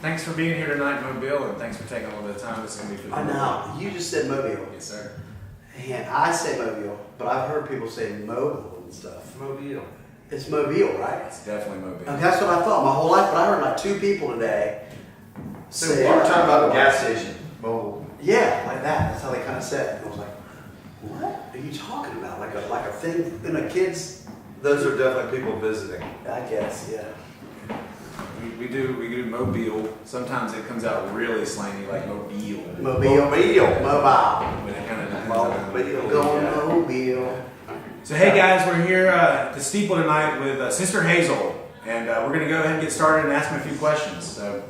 Thanks for being here tonight, Mobile, and thanks for taking a little bit of time. This is going to be for the I know. You just said Mobile. Yes, sir. And I say Mobile, but I've heard people say mobile and stuff. Mobile. It's Mobile, right? It's definitely Mobile. And that's what I thought my whole life, but I heard like two people today say. We're talking about the gas station. Mobile. Yeah, like that. That's how they kind of said it. I was like, what are you talking about? Like a thing in a kid's. Those are definitely people visiting. I guess, yeah. We do Mobile. Sometimes it comes out really slangy, like Mobile. Mobile. But it kind of depends on Going Mobile. So hey guys, we're here at the steeple tonight with Sister Hazel, and we're going to go ahead and get started and ask them a few questions. So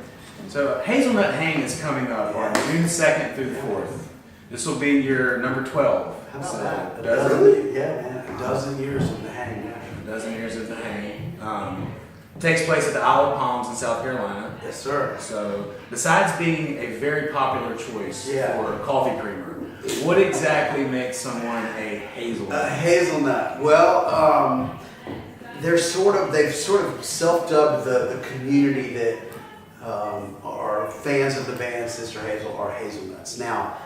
Hazelnut Hang is coming up on June 2nd through the 4th. This will be your number 12. How about So that? a dozen, Yeah, man. A dozen years of the hang. a dozen years of the hang. It takes place at the Isle of Palms in South Carolina. Yes, sir. So besides being a very popular choice Yeah. for coffee creamer, what exactly makes someone a hazelnut? A hazelnut. Well, they've sort of self-dubbed the community that are fans of the band Sister Hazel are hazelnuts. Now,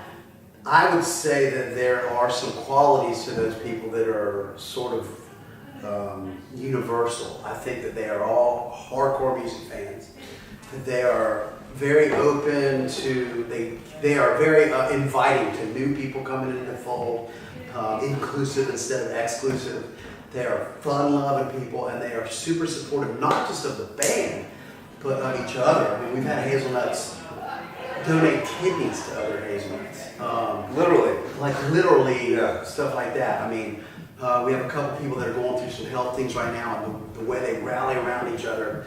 I would say that there are some qualities to those people that are sort of universal. I think that they are all hardcore music fans. They are very open to, they are very inviting to new people coming into the fold, inclusive instead of exclusive. They are fun-loving people, and they are super supportive, not just of the band, but of each other. I mean, we've had hazelnuts donate kidneys to other hazelnuts. Literally. Like literally, Yeah. stuff like that. I mean, we have a couple people that are going through some health things right now, and the way they rally around each other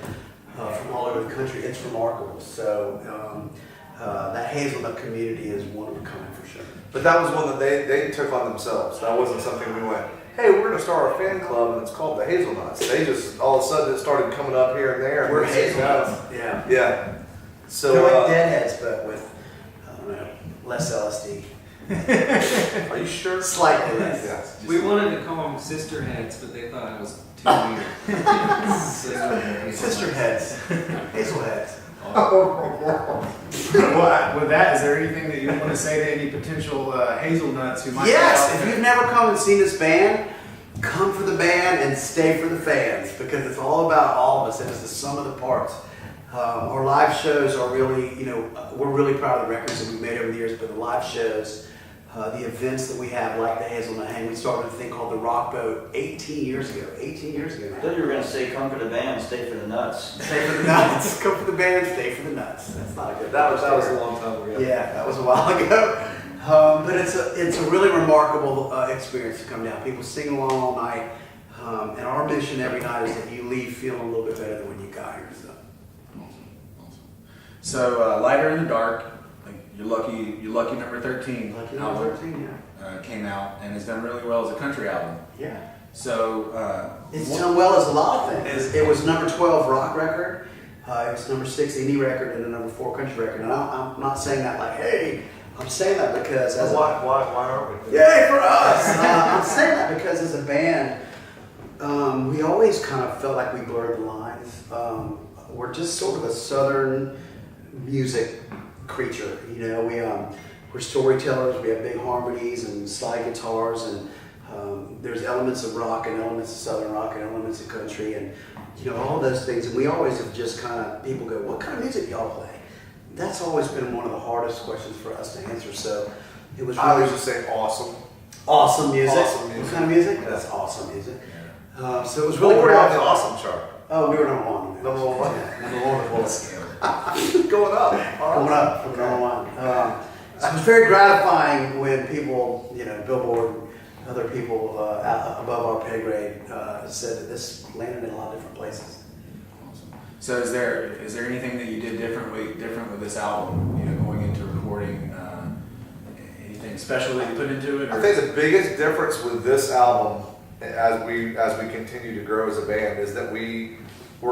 from all over the country, it's remarkable. So that hazelnut community is one of a kind for sure. But that was one that they took on themselves. That wasn't something we went, hey, we're going to start a fan club and it's called the Hazelnuts. They just, all of a sudden, it started coming up here and there. We're And they said, hazelnuts. Yeah. Yeah. So, They're like deadheads, but with, I don't know, less LSD. are you sure? Slightly less. Yeah. We wanted to call them sister heads, but they thought it was too weird. Sister heads. Hazel heads. Well, with that, is there anything that you want to say to any potential hazelnuts who might Yes, be out if there? you've never come and seen this band, come for the band and stay for the fans, because it's all about all of us. It is the sum of the parts. Our live shows are really, we're really proud of the records that we've made over the years, but the live shows, the events that we have, like the Hazelnut Hang, we started a thing called the Rock Boat 18 years ago. 18 years ago I now. thought you were going to say come for the band, stay for the nuts. Stay for the nuts. Come for the band, stay for the nuts. That's not a good. That was a long time ago. Yeah, that was a while ago. But it's a really remarkable experience to come down. People sing along all night, and our mission every night is that you leave feeling a little bit better than when you got here. So. So Lighter in the Dark, like your lucky number 13 Lucky album, number 13, came out and has done really well as a country album. yeah. So It's done well as a lot of things. It was number 12 rock record. It was number 6 indie record and a number 4 country record. And I'm not saying that like, hey, I'm saying that because as Why aren't we? yay for us! I'm saying that because as a band, we always kind of felt like we blurred the lines. We're just sort of a southern music creature, we're storytellers. We have big harmonies and slide guitars, and there's elements of rock and elements of southern rock and elements of country, and all those things. And we always have just kind of, people go, what kind of music y'all play? That's always been one of the hardest questions for us to answer. So it was I really was just saying awesome. awesome music. Awesome music. What kind of music? Yeah. That's awesome music. So it was Really really we're on the great. awesome chart. Oh, we were number one. Number one. Yeah, number one before the scale. Going up. Coming up from number one. So it was very gratifying when people, Billboard, other people above our pay grade said that this landed in a lot of different places. So is there anything that you did different with this album? Going into recording, anything special that you put into it? I think the biggest difference with this album, as we continue to grow as a band, is that we're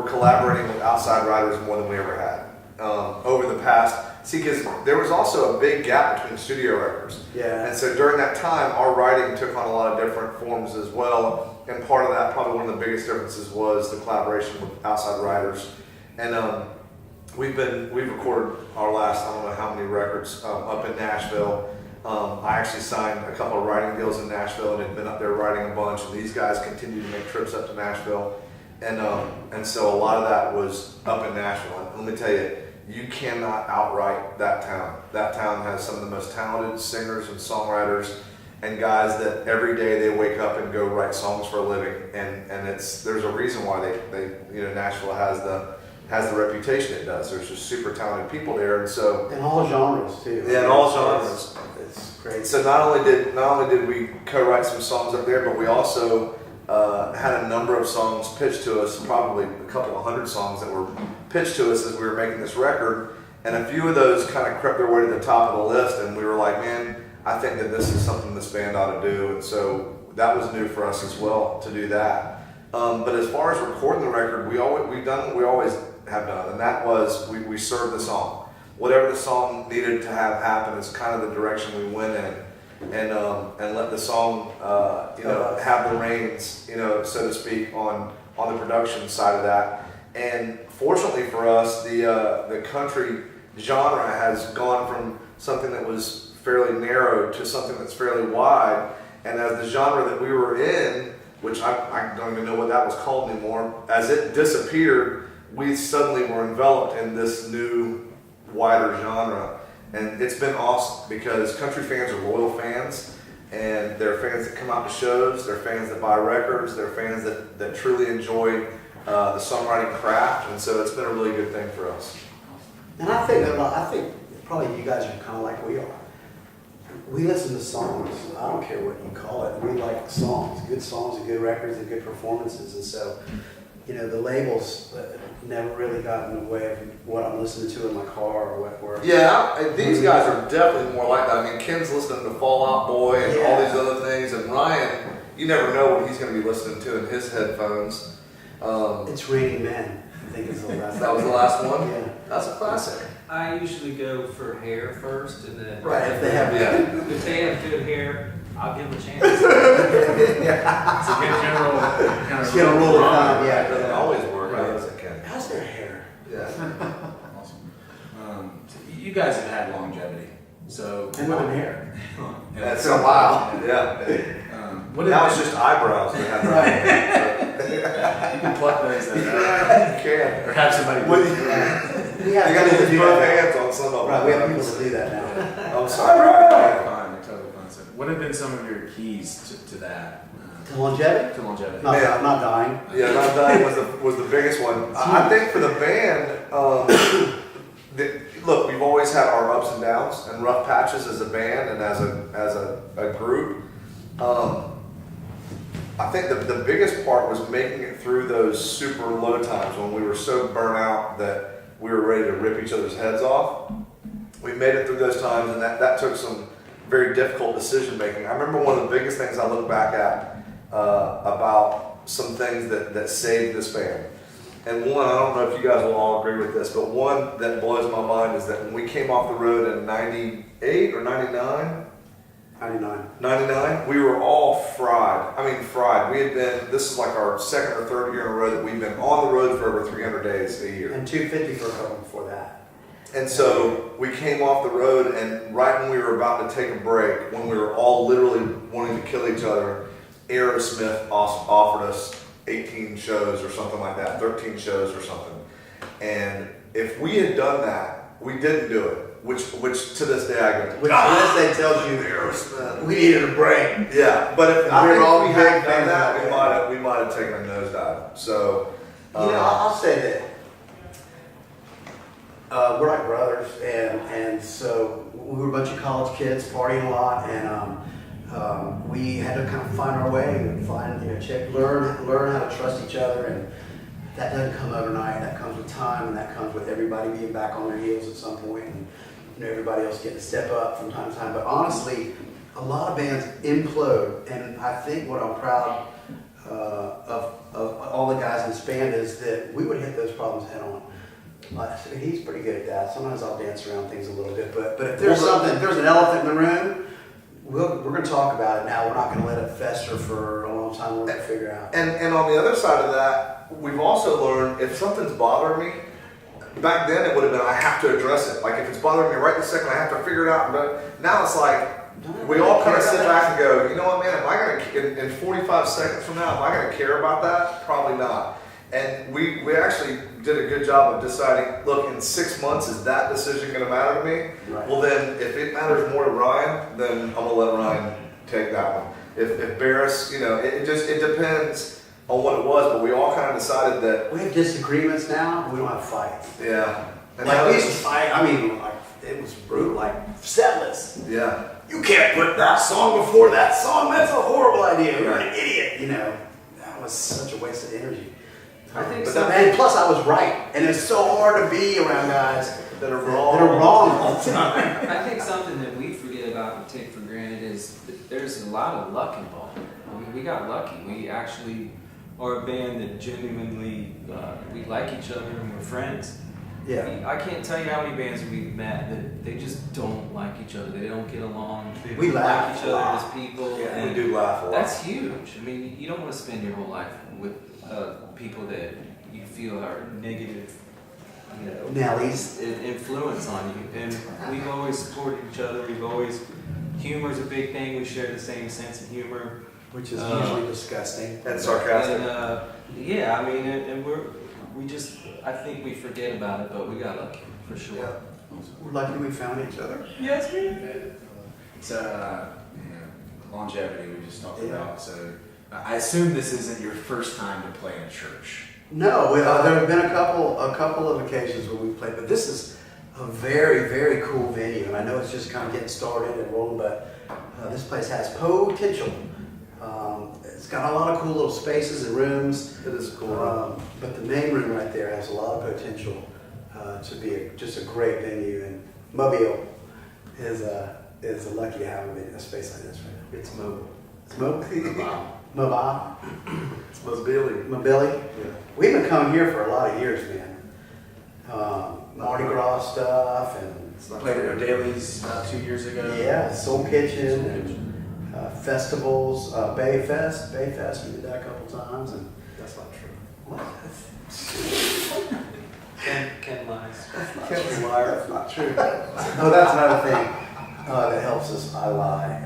collaborating with outside writers more than we ever had over the past. See, because there was also a big gap between studio records. Yeah. And so during that time, our writing took on a lot of different forms as well. And part of that, probably one of the biggest differences, was the collaboration with outside writers. And we've recorded our last, I don't know how many records up in Nashville. I actually signed a couple of writing deals in Nashville and had been up there writing a bunch, and these guys continue to make trips up to Nashville. And so a lot of that was up in Nashville. And let me tell you, you cannot outright that town. That town has some of the most talented singers and songwriters and guys that every day they wake up and go write songs for a living. And there's a reason why they Nashville has the reputation it does. There's just super talented people there, and so in all genres too. Yeah, in all genres. It's great. So not only did we co-write some songs up there, but we also had a number of songs pitched to us, probably a couple of hundred songs that were pitched to us as we were making this record, and a few of those kind of crept their way to the top of the list, and we were like, man, I think that this is something this band ought to do, and so that was new for us as well to do that. But as far as recording the record, we've done what we always have done, and that was we served the song. Whatever the song needed to have happen is kind of the direction we went in, and let the song have the reins, so to speak, on the production side of that. And fortunately for us, the country genre has gone from something that was fairly narrow to something that's fairly wide. And as the genre that we were in, which I don't even know what that was called anymore, as it disappeared, we suddenly were enveloped in this new, wider genre. And it's been awesome because country fans are loyal fans, and they're fans that come out to shows, they're fans that buy records, they're fans that truly enjoy the songwriting craft, and so it's been a really good thing for us. And I think probably you guys are kind of like we are. We listen to songs. I don't care what you call it. We like songs and good records and good performances. And so, the labels never really got in the way of what I'm listening to in my car or what. Yeah, these guys are definitely more like that. I mean, Ken's listening to Fall Out Boy and all these other things, and Ryan, you never know what he's going to be listening to in his headphones. It's Raining Men, I think is the last. That was the last one? Yeah. That's a classic. I usually go for hair first, and then Right, if they have if they have good hair, I'll give them a chance. It's a good general kind of rule of thumb, It doesn't always work, Right. does it, Ken? How's their hair? Yeah. Awesome. You guys have had longevity, so And with their hair. That's a while. Yeah. What Now is it's just eyebrows. They have you can pluck those that You can. or have somebody do it. We You have got to people use do both that. hands on some of them. Right, we have people to do that now. I'm sorry. They're fine, they're totally fine. So what have been some of your keys to that? To longevity? To longevity. Not dying. Yeah, Not Dying was the biggest one. I think for the band, look, we've always had our ups and downs and rough patches as a band and as a group. I think the biggest part was making it through those super low times when we were so burnt out that we were ready to rip each other's heads off. We made it through those times, and that took some very difficult decision making. I remember one of the biggest things I look back at about some things that saved this band. And one, I don't know if you guys will all agree with this, but one that blows my mind is that when we came off the road in 98 or 99, 99, we were all fried. I mean, fried. We had been, this is like our second or third year in a row that we've been on the road for over 300 days a year. And 250 for a couple before that. And so we came off the road, and right when we were about to take a break, when we were all literally wanting to kill each other, Aerosmith offered us 18 shows or something like that, 13 shows or something. And if we had done that, we didn't do it. Which to this day I go, Which to this day tells you Aerosmith. we needed a break. Yeah, but if I We were think all we big had done fans that, of that. we might have taken a nosedive. So, I'll say that we're like brothers, and so we were a bunch of college kids partying a lot, and we had to kind of find our way and learn how to trust each other, and that doesn't come overnight. That comes with time, and that comes with everybody being back on their heels at some point, and everybody else getting to step up from time to time. But honestly, a lot of bands implode, and I think what I'm proud of all the guys in this band is that we would hit those problems head on. He's pretty good at that. Sometimes I'll dance around things a little bit, but if there's if there's an elephant in the room, we're going to talk about it now. We're not going to let it fester for a long time. We're going to figure out. and on the other side of that, we've also learned if something's bothering me, back then it would have been, I have to address it. Like if it's bothering me right this second, I have to figure it out. But now it's like, we all kind of sit back and go, you know what, man, am I going to, in 45 seconds from now, am I going to care about that? Probably not. And we actually did a good job of deciding, look, in 6 months, is that decision going to matter to me? Right. Well, then, if it matters more to Ryan, then I'm going to let Ryan take that one. If Barris, you know, it depends on what it was, but we all kind of decided that, We have disagreements now. We don't have fights. yeah. And Like now we used to it's- fight. I mean, like it was brutal. Like setlist. yeah. You can't put that song before that song. That's a horrible idea. You're Right. an idiot. You know, that was such a waste of energy. I think But so. And plus, I was right, and it's so hard to be around guys That are that wrong. are wrong all the time. I think something that we forget about and take for granted is that there's a lot of luck involved. I mean, we got lucky. We actually are a band that genuinely, we like each other and we're friends. Yeah. I can't tell you how many bands we've met that they just don't like each other. They don't get along. They We don't laugh like each a lot. other as people. Yeah, we and do laugh a lot. that's huge. I mean, you don't want to spend your whole life with people that you feel are negative, you know, Nellies. influence on you. And we've always supported each other. We've always, humor's a big thing. We share the same sense of humor. Which is usually disgusting. And sarcastic. And yeah, I mean, and we just, I think we forget about it, but we got lucky for sure. Yeah. We're lucky we found each other. Yes, we did. It's you know, longevity we just talked Yeah. about. So I assume this isn't your first time to play in a church. No, there have been a couple of occasions where we played, but this is a very, very cool venue, and I know it's just kind of getting started and rolling, but this place has potential. It's got a lot of cool little spaces and rooms. It is cool. But the main room right there has a lot of potential to be just a great venue, and Mobile is lucky to have a space like this right now. It's mobile. It's Mobile. It's mobility. Mobility. Yeah. We've been coming here for a lot of years, man. Mardi Gras stuff and It's not Played at O'Daly's 2 years ago. yeah, Soul Kitchen and festivals, Bay Fest. We did that a couple times and That's not true. what? Ken lies. That's a liar. That's not true. Oh, that's another thing that helps us. I lie.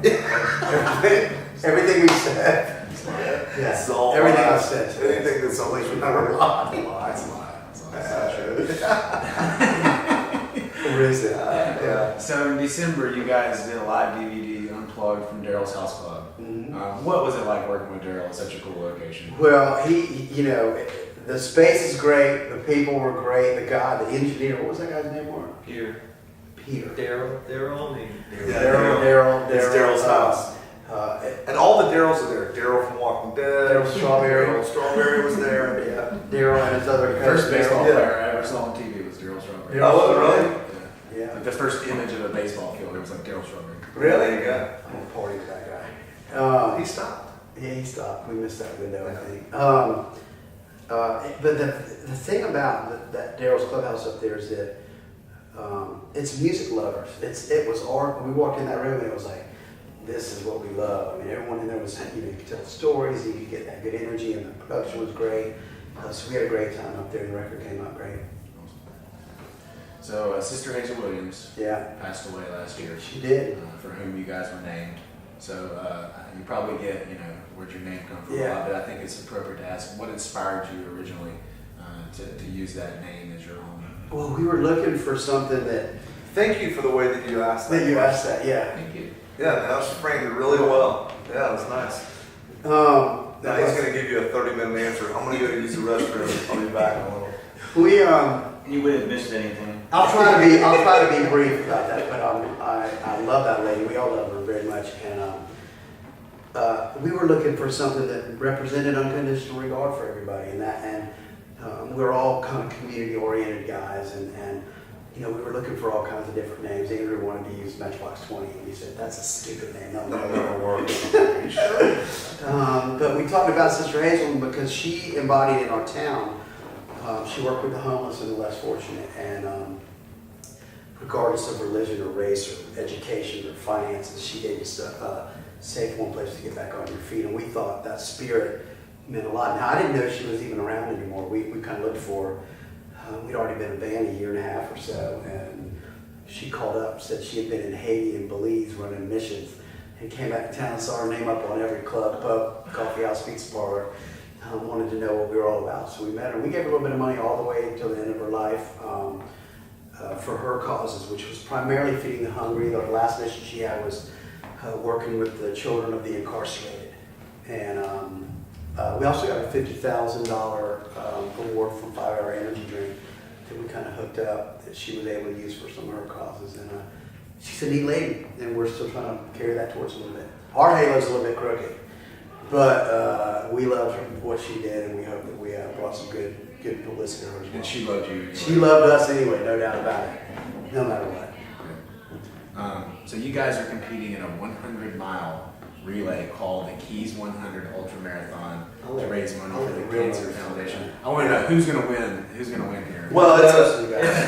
Everything we said. Yeah, It's all everything I lies. said. Anything that's always remembered. That's not true. Where is it? Yeah. So in December, you guys did a live DVD unplugged from Daryl's House Club. Mhm. What was it like working with Daryl at such a cool location? Well, you know, the space is great. The people were great. The guy, the engineer, what was that guy's name? Mark? Here, Peter. Daryl named Yeah, Daryl. It's Daryl's house. And all the Daryls are there. Daryl from Walking Dead. Daryl Strawberry. Daryl Strawberry was there. Yeah. Daryl and his other First baseball Daryl. player I ever saw on TV was Daryl Strawberry. Daryl Oh, really? Yeah. Yeah. Like the first image of a baseball field, it was like Daryl Strawberry. Really? There you go. I'm gonna party with that guy. He stopped. Yeah, he stopped. We missed that window, I think. But the thing about that Daryl's Clubhouse up there is that it's music lovers. It was art. We walked in that room and it was like, this is what we love. I mean, everyone in there was, you could tell stories, you could get that good energy, and the production was great. So we had a great time up there, and the record came out great. So Sister Hazel Williams Yeah, passed away last year, she did. for whom you guys were named. So you probably get, where'd your name come from? Yeah. But I think it's appropriate to ask, what inspired you originally to use that name as your own? Well, we were looking for something that Thank you for the way that you asked that. you asked that. Yeah. Thank you. Yeah, man, that was framed really well. Yeah, it was nice. Now That he's was, going to give you a 30-minute answer. I'm going to go to use the restroom. I'll be back in a little. we You wouldn't have missed anything. I'll try to be brief about that, but I love that lady. We all love her very much, and we were looking for something that represented unconditional regard for everybody, and we're all kind of community-oriented guys, and we were looking for all kinds of different names. Andrew wanted to use Matchbox 20, and he said that's a stupid name. That'll never work. But we talked about Sister Hazel because she embodied in our town. She worked with the homeless and the less fortunate, and regardless of religion or race or education or finances, she gave us a safe, one place to get back on your feet. And we thought that spirit meant a lot. Now, I didn't know she was even around anymore. We kind of looked for her. We'd already been a band a year and a half or so, and she called up and said she had been in Haiti and Belize running missions, and came back to town and saw her name up on every club, pub, coffee house, pizza parlor. Wanted to know what we were all about, so we met her. We gave her a little bit of money all the way until the end of her life for her causes, which was primarily feeding the hungry. The last mission she had was working with the children of the incarcerated, and we also got a $50,000 award from 5 Hour Energy Drink that we kind of hooked up that she was able to use for some of her causes. And she's a neat lady, and we're still trying to carry that towards a little bit. Our halo's a little bit crooked, but we loved her, what she did, and we hope that we brought some good publicity to her as well. And she loved you. Anyway. She loved us anyway, no doubt about it, no matter what. So you guys are competing in a 100-mile relay called the Keys 100 Ultra Marathon to raise money for the Cancer Foundation. I want to know who's going to win. Who's going to win here? Well, it's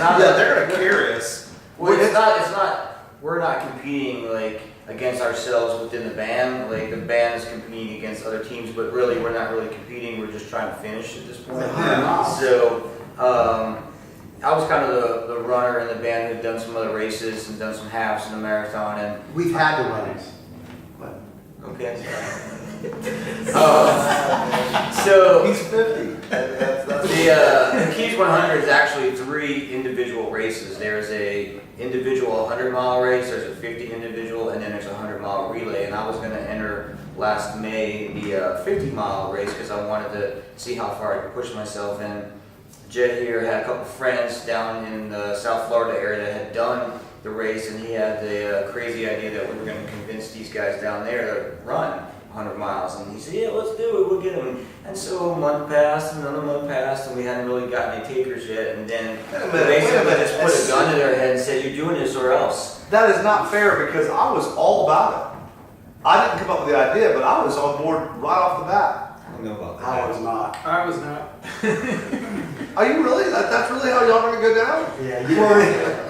not Yeah, they're gonna carry us. Well, it's not. We're not competing like against ourselves within the band. Like the band is competing against other teams, but really we're not really competing. We're just trying to finish at this point. So I was kind of the runner in the band who'd done some other races and done some halves in the marathon. And We've had the runners. okay. So He's 50. That's the Keys 100 is actually 3 individual races. There's a individual 100-mile race, there's a 50 individual, and then there's a 100-mile relay. And I was going to enter last May the 50-mile race because I wanted to see how far I could push myself. And Jet here had a couple friends down in the South Florida area that had done the race, and he had the crazy idea that we were going to convince these guys down there to run 100 miles. And he said, yeah, let's do it, we'll get them. And so a month passed, another month passed, and we hadn't really gotten any takers yet. And then basically just put a gun to their head and said, you're doing this or else. That is not fair because I was all about it. I didn't come up with the idea, but I was on board right off the bat. I don't know about that. I was not. I was not. Are you really? That's really how y'all are gonna go down? Yeah,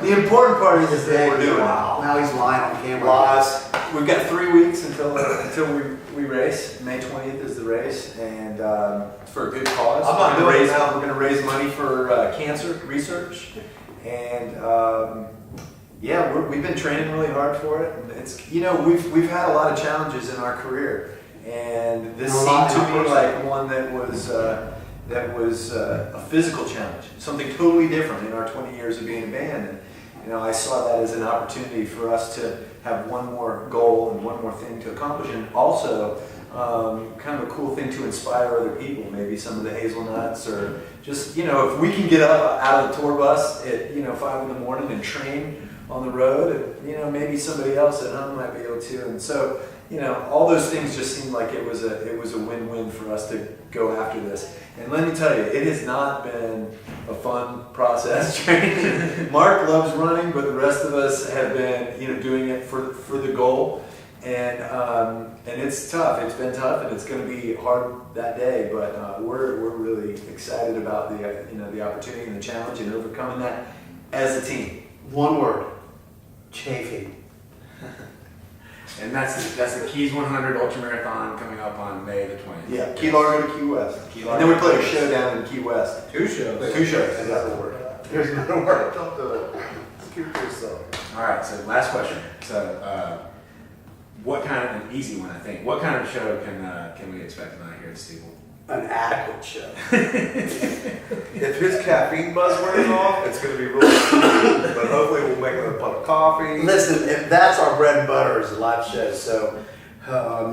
The important part is what we're doing. Wow. Now he's lying on camera. Lies. we've got 3 weeks until we race. May 20th is the race, and for a good cause. I'm not doing it now. We're going to raise money for cancer research, and yeah, we've been training really hard for it. And it's we've had a lot of challenges in our career, and this seemed to me like one that was a physical challenge, something totally different in our 20 years of being a band. And I saw that as an opportunity for us to have one more goal and one more thing to accomplish, and also kind of a cool thing to inspire other people, maybe some of the hazelnuts, or just, if we can get up out of the tour bus at, 5 in the morning and train on the road, and, maybe somebody else at home might be able to. And so, all those things just seemed like it was a win-win for us to go after this. And let me tell you, it has not been a fun process training. Mark loves running, but the rest of us have been, doing it for the goal. And it's tough. It's been tough, and it's going to be hard that day. But we're really excited about the opportunity and the challenge and overcoming that as a team. One word: chafing. And that's the Keys 100 Ultra Marathon coming up on May the 20th. Yeah, Key Largo to Key West. Key And Largo then we play to a Key show West. down in Key West. 2 shows. 2 shows. Another word. There's another word. Don't do it. Just keep it to yourself. All right, so last question. So, what kind of an easy one? I think. What kind of show can we expect tonight here at Steeple? An adequate show. If his caffeine buzz wears off, it's going to be really cool. But hopefully we'll make another pot of coffee. Listen, if that's our bread and butter is the live show. So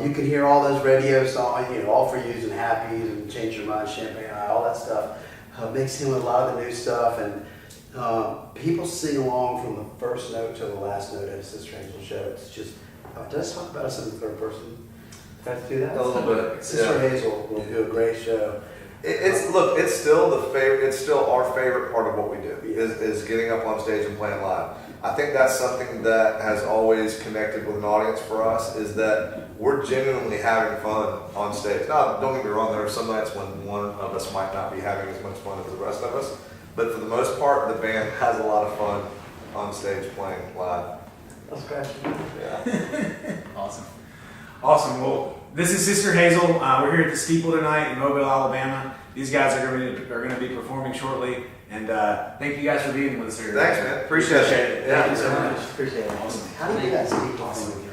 you can hear all those radio songs, all for yous and happies and change your mind, champagne eye, all that stuff. Mixed in with a lot of the new stuff, and people sing along from the first note to the last note at a Sister Hazel show. It's just, does talk about us in the third person. Try to do that. A little bit. Sister Hazel will do a great show. It's still the favorite. It's still our favorite part of what we do is getting up on stage and playing live. I think that's something that has always connected with an audience for us, is that we're genuinely having fun on stage. Now, don't get me wrong, there are some nights when one of us might not be having as much fun as the rest of us, but for the most part, the band has a lot of fun on stage playing live. That's great. Yeah. Awesome. Well, this is Sister Hazel. We're here at the Steeple tonight in Mobile, Alabama. These guys are going to be performing shortly. And thank you guys for being with us here. Thanks, man. Appreciate it. Thank you so Yeah. much. Appreciate it. Awesome. How do you do that, Steve? Awesome.